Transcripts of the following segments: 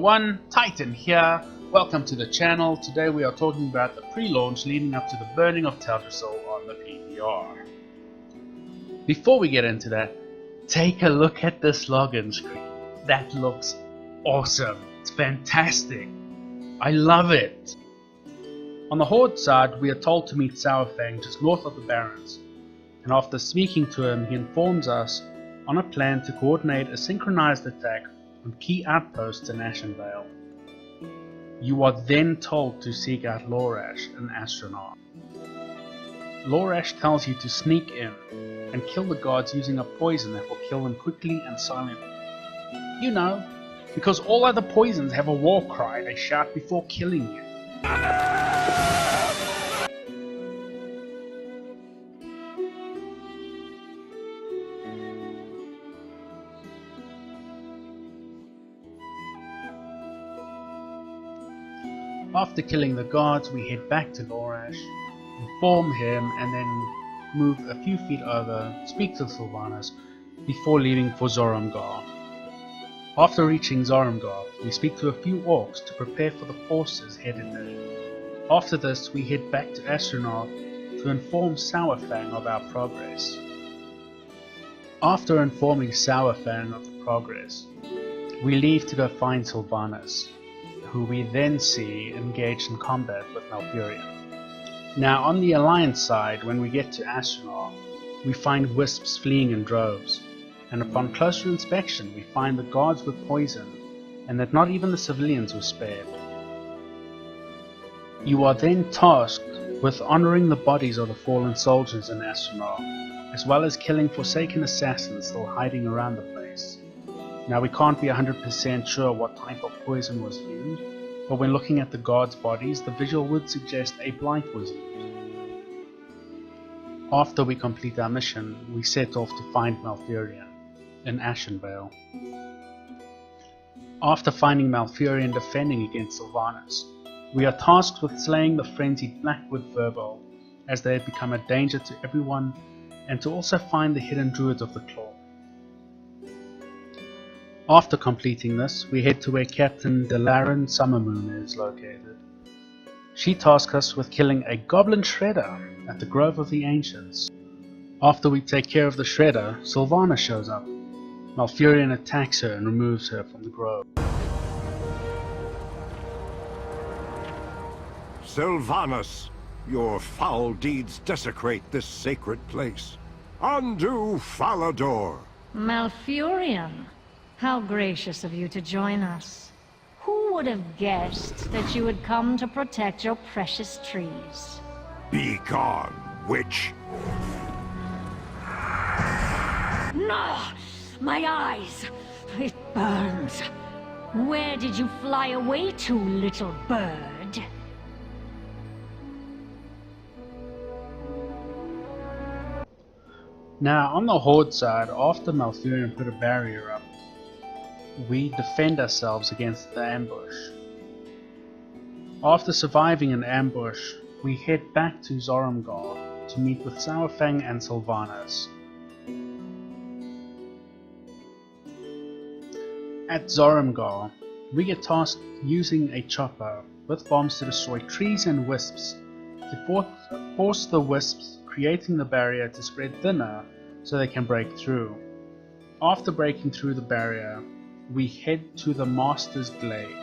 everyone, Titan here. Welcome to the channel. Today we are talking about the pre-launch leading up to the burning of Teldrassil on the PTR. Before we get into that, take a look at this login screen. That looks awesome. It's fantastic. I love it. On the Horde side, we are told to meet Saurfang just north of the Barrens, and after speaking to him, he informs us on a plan to coordinate a synchronized attack on key outposts in Ashenvale. You are then told to seek out Lorash, an astronaut. Lorash tells you to sneak in and kill the guards using a poison that will kill them quickly and silently. You know, because all other poisons have a war cry they shout before killing you. After killing the guards, we head back to Lorash, inform him, and then move a few feet over, speak to Sylvanas, before leaving for Zoromgar. After reaching Zoromgar, we speak to a few orcs to prepare for the forces headed there. After this, we head back to Astronaut to inform Saurfang of our progress. After informing Saurfang of the progress, we leave to go find Sylvanas, who we then see engaged in combat with Malfurion. Now on the Alliance side, when we get to Astronaut, we find wisps fleeing in droves, and upon closer inspection we find the guards were poisoned, and that not even the civilians were spared. You are then tasked with honoring the bodies of the fallen soldiers in Astronaut, as well as killing Forsaken assassins still hiding around the place. Now we can't be 100% sure what type of poison was used, but when looking at the guards' bodies, the visual would suggest a blight was used. After we complete our mission, we set off to find Malfurion in Ashenvale. After finding Malfurion defending against Sylvanas, we are tasked with slaying the frenzied Blackwood Furball, as they have become a danger to everyone, and to also find the hidden druids of the Claw. After completing this, we head to where Captain Delaran Summermoon is located. She tasks us with killing a goblin shredder at the Grove of the Ancients. After we take care of the shredder, Sylvana shows up. Malfurion attacks her and removes her from the grove. Sylvanas, your foul deeds desecrate this sacred place. Undo Falador. Malfurion. How gracious of you to join us. Who would have guessed that you would come to protect your precious trees? Be gone, witch. No! My eyes! It burns. Where did you fly away to, little bird? Now on the Horde side, after Malfurion put a barrier up, we defend ourselves against the ambush. After surviving an ambush, we head back to Zoromgar to meet with Saurfang and Sylvanas. At Zoromgar, we get tasked using a chopper with bombs to destroy trees and wisps to force the wisps creating the barrier to spread thinner so they can break through. After breaking through the barrier, we head to the Master's Glaive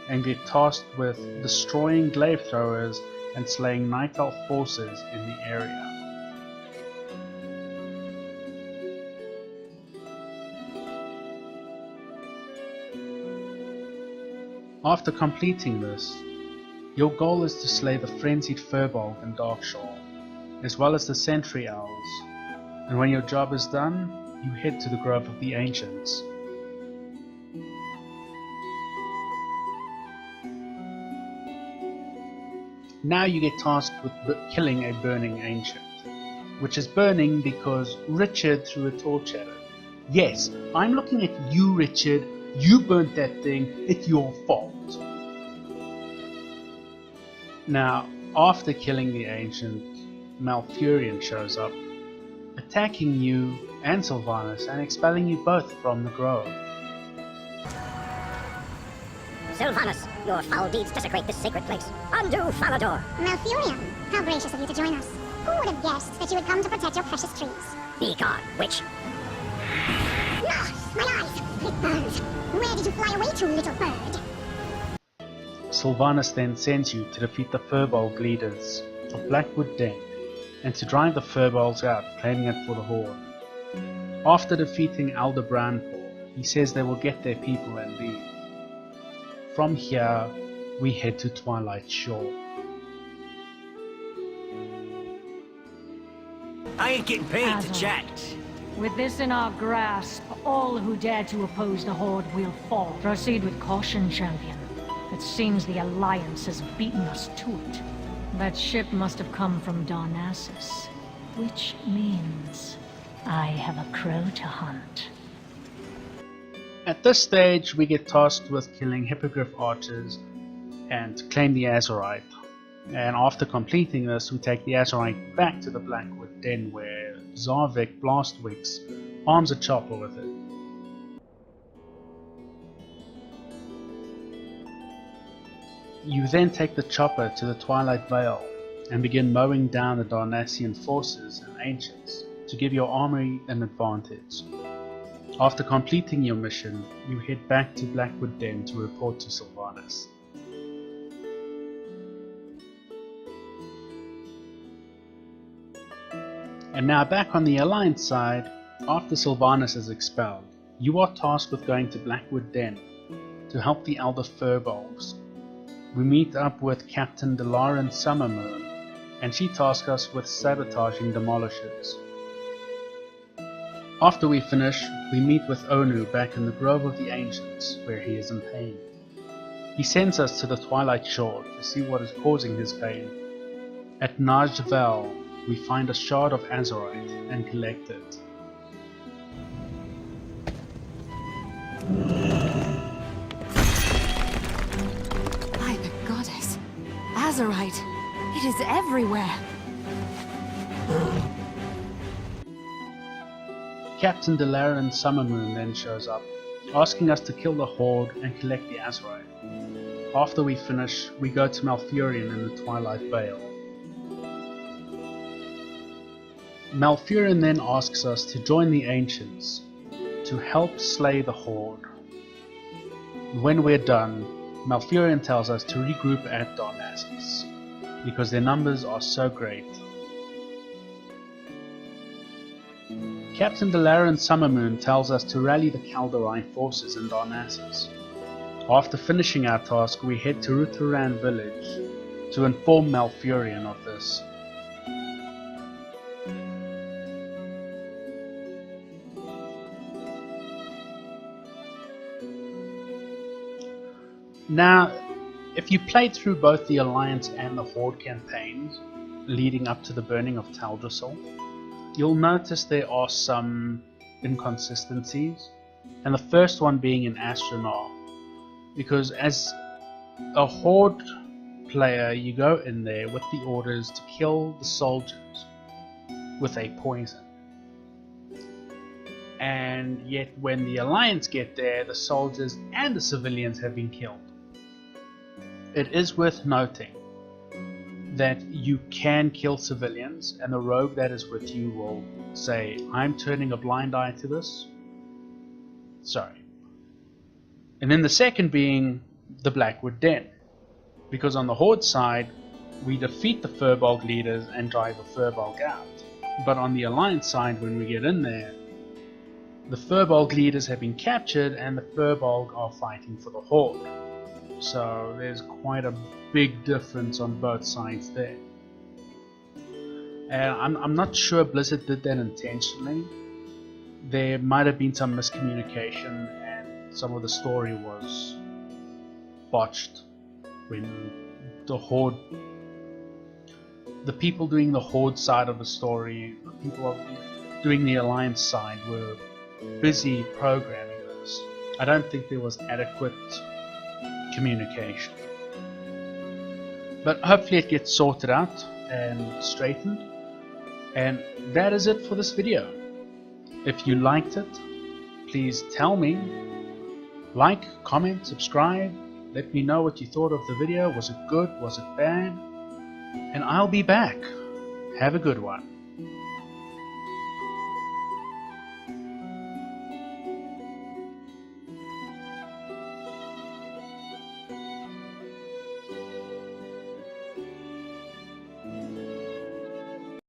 and get tasked with destroying glaive throwers and slaying Night Elf forces in the area. After completing this, your goal is to slay the frenzied Furbolg and Darkshaw, as well as the Sentry Owls, and when your job is done, you head to the Grove of the Ancients. Now you get tasked with killing a burning ancient, which is burning because Richard threw a torch at it. Yes, I'm looking at you, Richard. You burnt that thing. It's your fault. Now, after killing the ancient, Malfurion shows up, attacking you and Sylvanas and expelling you both from the grove. Sylvanas, your foul deeds desecrate this sacred place. Undo Falador. Malfurion, how gracious of you to join us. Who would have guessed that you would come to protect your precious trees? Be gone, witch. Ah, my eyes! It burns. Where did you fly away to, little bird? Sylvanas then sends you to defeat the Firbolg leaders of Blackwood Den and to drive the Firbolgs out, claiming it for the Horde. After defeating Elder Brandpaw, he says they will get their people and leave. From here, we head to Twilight Shore. I ain't getting paid to chat. With this in our grasp, all who dare to oppose the Horde will fall. Proceed with caution, champion. It seems the Alliance has beaten us to it. That ship must have come from Darnassus, which means I have a crow to hunt. At this stage, we get tasked with killing Hippogriff archers and claim the Azurite. And after completing this, we take the Azurite back to the Blackwood Den where Zarvik Blastwix arms a chopper with it. You then take the chopper to the Twilight Vale and begin mowing down the Darnassian forces and ancients to give your army an advantage. After completing your mission, you head back to Blackwood Den to report to Sylvanas. And now back on the Alliance side, after Sylvanas is expelled, you are tasked with going to Blackwood Den to help the Elder Firbolgs. We meet up with Captain Delaran Summermoon, and she tasks us with sabotaging demolishers. After we finish, we meet with Onu back in the Grove of the Ancients, where he is in pain. He sends us to the Twilight Shore to see what is causing his pain. At Najval, we find a shard of Azurite and collect it. By the goddess, Azurite, it is everywhere. Captain Delaran Summermoon then shows up, asking us to kill the Horde and collect the Azurite. After we finish, we go to Malfurion in the Twilight Vale. Malfurion then asks us to join the Ancients to help slay the Horde. When we're done, Malfurion tells us to regroup at Darnassus, because their numbers are so great. Captain Delaran Summermoon tells us to rally the Kaldorine forces in Darnassus. After finishing our task, we head to Ruturan village to inform Malfurion of this. Now, if you played through both the Alliance and the Horde campaigns leading up to the burning of Teldrassil, you'll notice there are some inconsistencies, and the first one being in Astronaut, because as a Horde player you go in there with the orders to kill the soldiers with a poison, and yet when the Alliance get there, the soldiers and the civilians have been killed. It is worth noting that you can kill civilians, and the rogue that is with you will say, I'm turning a blind eye to this. Sorry. And then the second being the Blackwood Den, because on the Horde side we defeat the Firbolg leaders and drive the Firbolg out, but on the Alliance side, when we get in there, the Firbolg leaders have been captured and the Firbolg are fighting for the Horde. So there's quite a big difference on both sides there. And I'm not sure Blizzard did that intentionally. There might have been some miscommunication and some of the story was botched when the Horde, the people doing the Horde side of the story, the people doing the Alliance side were busy programming this. I don't think there was adequate communication. But hopefully it gets sorted out and straightened. And that is it for this video. If you liked it, please tell me. Like, comment, subscribe. Let me know what you thought of the video. Was it good? Was it bad? And I'll be back. Have a good one.